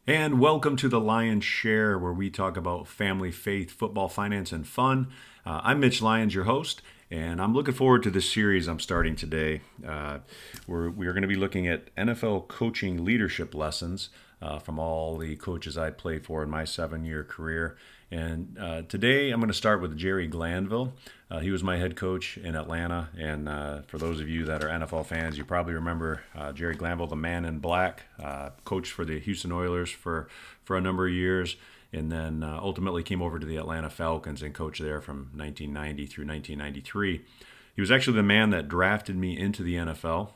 And welcome to the Lyons Share, where we talk about family, faith, football, finance, and fun. I'm Mitch Lyons, your host, and I'm looking forward to this series I'm starting today. We are going to be looking at NFL coaching leadership lessons from all the coaches I played for in my 7-year career. And today I'm going to start with Jerry Glanville. He was my head coach in Atlanta. And for those of you that are NFL fans, you probably remember Jerry Glanville, the man in black, coached for the Houston Oilers for a number of years. And then ultimately came over to the Atlanta Falcons and coached there from 1990 through 1993. He was actually the man that drafted me into the NFL.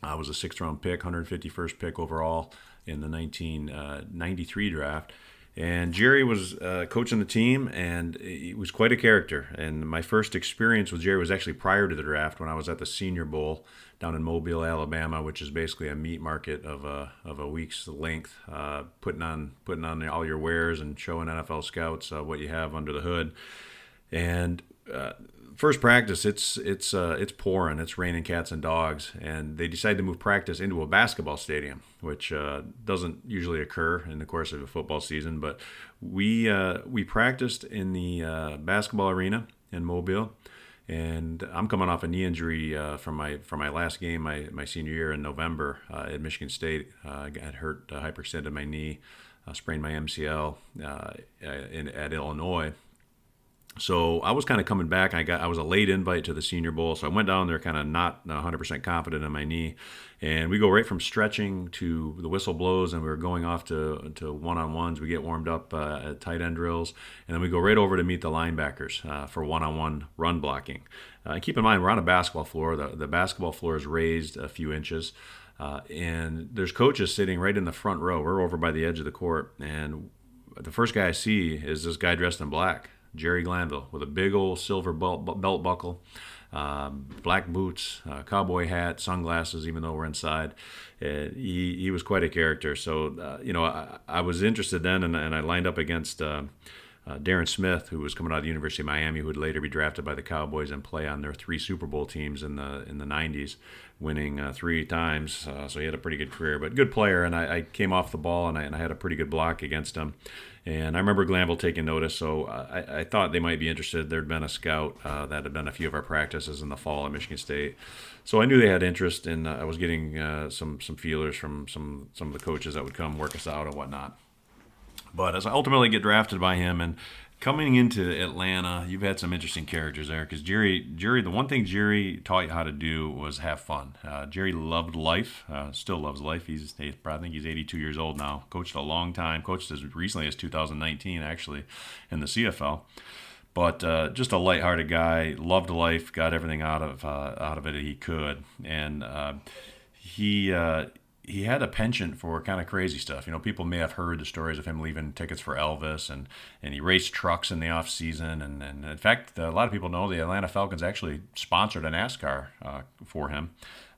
I was a sixth-round pick, 151st pick overall in the 1993 draft. And Jerry was coaching the team, and he was quite a character. And my first experience with Jerry was actually prior to the draft when I was at the Senior Bowl down in Mobile, Alabama, which is basically a meat market of a week's length, putting on all your wares and showing NFL scouts what you have under the hood. And first practice, it's pouring, it's raining cats and dogs, and they decide to move practice into a basketball stadium, which doesn't usually occur in the course of a football season. But we practiced in the basketball arena in Mobile, and I'm coming off a knee injury from my last game, my senior year in November at Michigan State. I got hurt, hyperextended my knee, sprained my MCL at Illinois. So I was kind of coming back. I was a late invite to the Senior Bowl, so I went down there kind of not 100% confident in my knee, and we go right from stretching to the whistle blows, and we were going off to one-on-ones. We get warmed up at tight end drills, and then we go right over to meet the linebackers for one-on-one run blocking. Keep in mind, we're on a basketball floor. The basketball floor is raised a few inches, and there's coaches sitting right in the front row. We're over by the edge of the court, and the first guy I see is this guy dressed in black, Jerry Glanville, with a big old silver belt buckle, black boots, cowboy hat, sunglasses, even though we're inside. He was quite a character. So, I was interested then, and I lined up against Darren Smith, who was coming out of the University of Miami, who would later be drafted by the Cowboys and play on their 3 Super Bowl teams in the 90s, winning 3 times. So he had a pretty good career, but good player. And I came off the ball, and I had a pretty good block against him. And I remember Glanville taking notice, so I thought they might be interested. There'd been a scout that had done a few of our practices in the fall at Michigan State. So I knew they had interest, and I was getting some feelers from some of the coaches that would come work us out and whatnot. But as I ultimately get drafted by him, and coming into Atlanta, you've had some interesting characters there because Jerry, the one thing Jerry taught you how to do was have fun. Jerry loved life, still loves life. I think he's 82 years old now. Coached a long time. Coached as recently as 2019, actually, in the CFL. But just a lighthearted guy, loved life, got everything out of it he could, and he he had a penchant for kind of crazy stuff. People may have heard the stories of him leaving tickets for Elvis, and he raced trucks in the off season. And in fact, a lot of people know the Atlanta Falcons actually sponsored a NASCAR for him,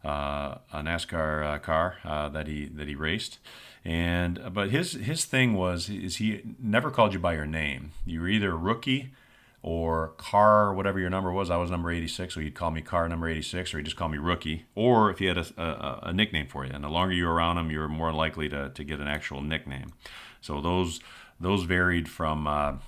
a NASCAR car that he raced. But his thing was is he never called you by your name. You were either rookie or Car, whatever your number was. I was number 86, so he'd call me Car number 86, or he'd just call me Rookie. Or if he had a nickname for you, and the longer you were around him, you were more likely to get an actual nickname. So those varied from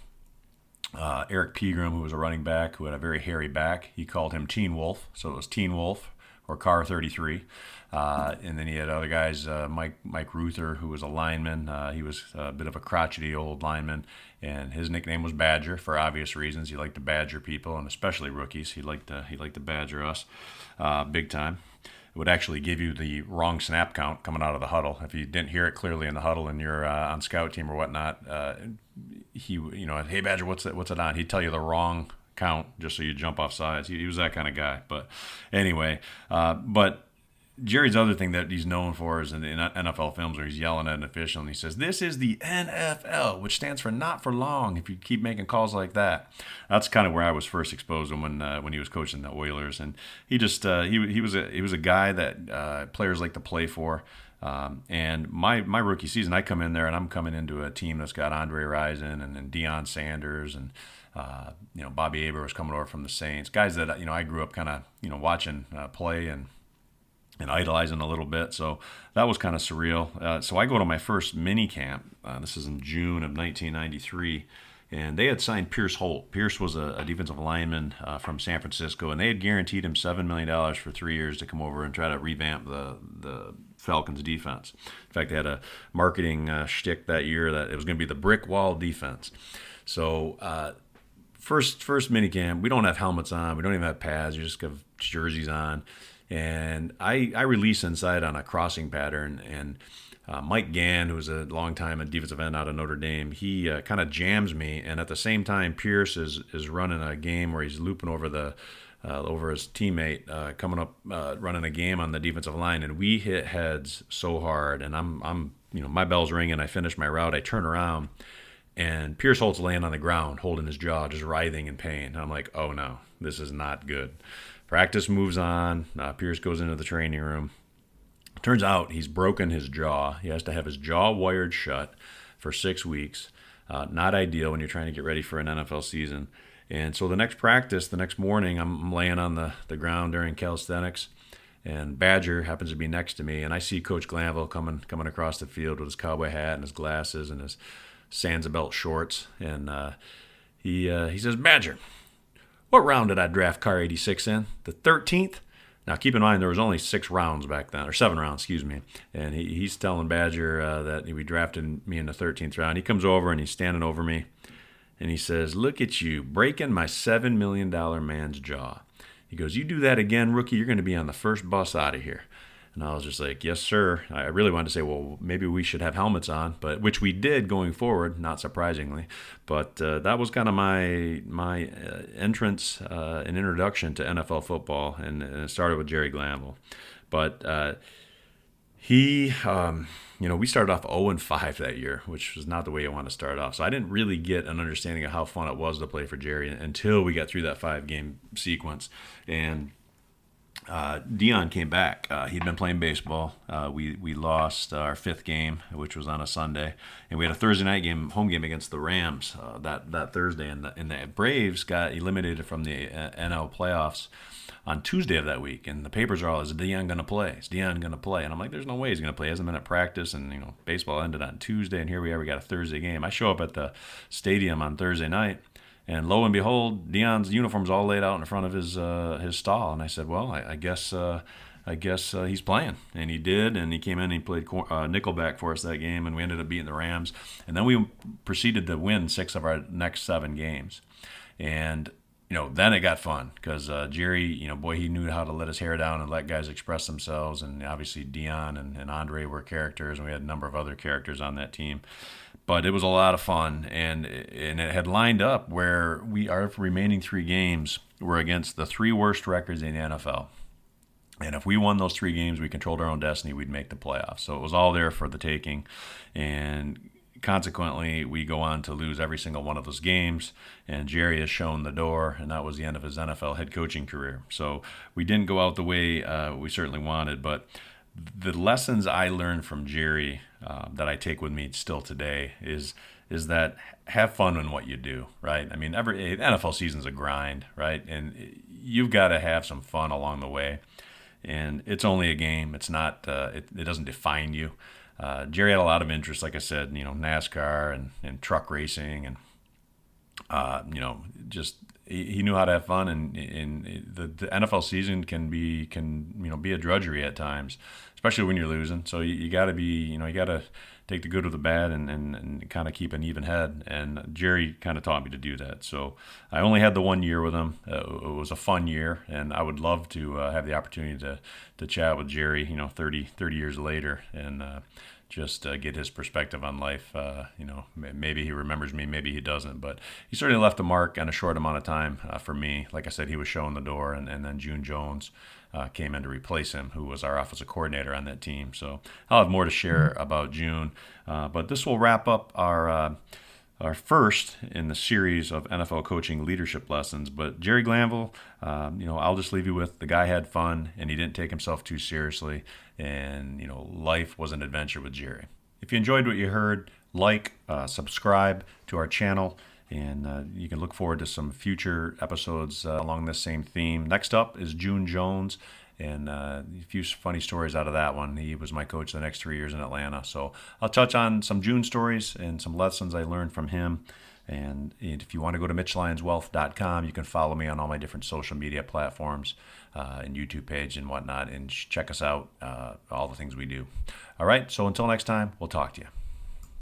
Eric Pegram, who was a running back who had a very hairy back. He called him Teen Wolf, so it was Teen Wolf or Car 33. And then he had other guys, Mike Ruther, who was a lineman. He was a bit of a crotchety old lineman, and his nickname was Badger for obvious reasons. He liked to badger people, and especially rookies. He liked to badger us big time. It would actually give you the wrong snap count coming out of the huddle if you didn't hear it clearly in the huddle and you're on scout team or whatnot. Hey Badger, what's it on? He'd tell you the wrong count just so you jump off sides. He was that kind of guy. But anyway, but Jerry's other thing that he's known for is in the NFL films where he's yelling at an official and he says, "This is the NFL," which stands for not for long. If you keep making calls like that, that's kind of where I was first exposed to him when he was coaching the Oilers, and he just he was a guy that players like to play for. And my rookie season, I come in there and I'm coming into a team that's got Andre Rison and Deion Sanders and Bobby Aber was coming over from the Saints, guys that I grew up kind of watching play, and and idolizing a little bit. So that was kind of surreal. So I go to my first mini camp. This is in June of 1993. And they had signed Pierce Holt. Pierce was a defensive lineman from San Francisco, and they had guaranteed him $7 million for 3 years to come over and try to revamp the Falcons defense. In fact, they had a marketing shtick that year that it was going to be the brick wall defense. So first minicamp, we don't have helmets on, we don't even have pads, you just have jerseys on, and I release inside on a crossing pattern, and Mike Gann, who's a longtime defensive end out of Notre Dame, he kind of jams me, and at the same time, Pierce is running a game where he's looping over over his teammate, coming up running a game on the defensive line, and we hit heads so hard, and I'm my bell's ringing. I finish my route, I turn around, and Pierce Holt's laying on the ground, holding his jaw, just writhing in pain. And I'm like, oh no, this is not good. Practice moves on. Pierce goes into the training room. Turns out he's broken his jaw. He has to have his jaw wired shut for 6 weeks. Not ideal when you're trying to get ready for an NFL season. And so the next practice, the next morning, I'm laying on the ground during calisthenics, and Badger happens to be next to me, and I see Coach Glanville coming across the field with his cowboy hat and his glasses and his Sansa shorts, and he says, "Badger, what round did I draft Car 86 in? The 13th?" Now, keep in mind, there was only 6 rounds back then, or 7 rounds, excuse me. And he's telling Badger that we drafted me in the 13th round. He comes over, and he's standing over me, and he says, "Look at you, breaking my $7 million man's jaw." He goes, "You do that again, rookie, you're going to be on the first bus out of here." And I was just like, "Yes, sir." I really wanted to say, well, maybe we should have helmets on, but which we did going forward, not surprisingly. But that was kind of my entrance and introduction to NFL football, and it started with Jerry Glanville. But we started off 0-5 that year, which was not the way you want to start off. So I didn't really get an understanding of how fun it was to play for Jerry until we got through that 5-game sequence. And Dion came back. He'd been playing baseball. We lost our 5th game, which was on a Sunday, and we had a Thursday night game, home game against the Rams that Thursday, and the Braves got eliminated from the NL playoffs on Tuesday of that week, and the papers are all, "Is Dion going to play? Is Dion going to play?" And I'm like, "There's no way he's going to play. He hasn't been at practice," and baseball ended on Tuesday, and here we are. We got a Thursday game. I show up at the stadium on Thursday night, and lo and behold, Dion's uniform's all laid out in front of his stall. And I said, "Well, I guess he's playing." And he did, and he came in and he played nickelback for us that game, and we ended up beating the Rams. And then we proceeded to win 6 of our next 7 games. And then it got fun because Jerry, boy, he knew how to let his hair down and let guys express themselves. And obviously Dion and Andre were characters, and we had a number of other characters on that team. But it was a lot of fun, and it had lined up where our remaining 3 games were against the 3 worst records in the NFL. And if we won those 3 games, we controlled our own destiny, we'd make the playoffs. So it was all there for the taking. And consequently, we go on to lose every single one of those games, and Jerry has shown the door, and that was the end of his NFL head coaching career. So we didn't go out the way we certainly wanted, but the lessons I learned from Jerry that I take with me still today is that have fun in what you do, right? I mean, every NFL season's a grind, right? And you've got to have some fun along the way. And it's only a game. It's not. It doesn't define you. Jerry had a lot of interest, like I said, NASCAR and truck racing, and just he knew how to have fun. And the NFL season can be a drudgery at times, especially when you're losing. So you got to you got to take the good with the bad and kind of keep an even head. And Jerry kind of taught me to do that. So I only had the 1 year with him. It was a fun year, and I would love to have the opportunity to chat with Jerry, 30 years later, and just get his perspective on life. Maybe he remembers me, maybe he doesn't, but he certainly left a mark in a short amount of time for me. Like I said, he was showing the door, and then June Jones came in to replace him, who was our offensive coordinator on that team. So I'll have more to share about June, but this will wrap up our first in the series of NFL coaching leadership lessons. But Jerry Glanville, I'll just leave you with, the guy had fun, and he didn't take himself too seriously, and life was an adventure with Jerry. If you enjoyed what you heard, subscribe to our channel, and you can look forward to some future episodes along this same theme. Next up is June Jones, and a few funny stories out of that one. He was my coach the next 3 years in Atlanta. So I'll touch on some June stories and some lessons I learned from him. And if you want to go to MitchLyonsWealth.com, you can follow me on all my different social media platforms and YouTube page and whatnot, and check us out, all the things we do. All right, so until next time, we'll talk to you.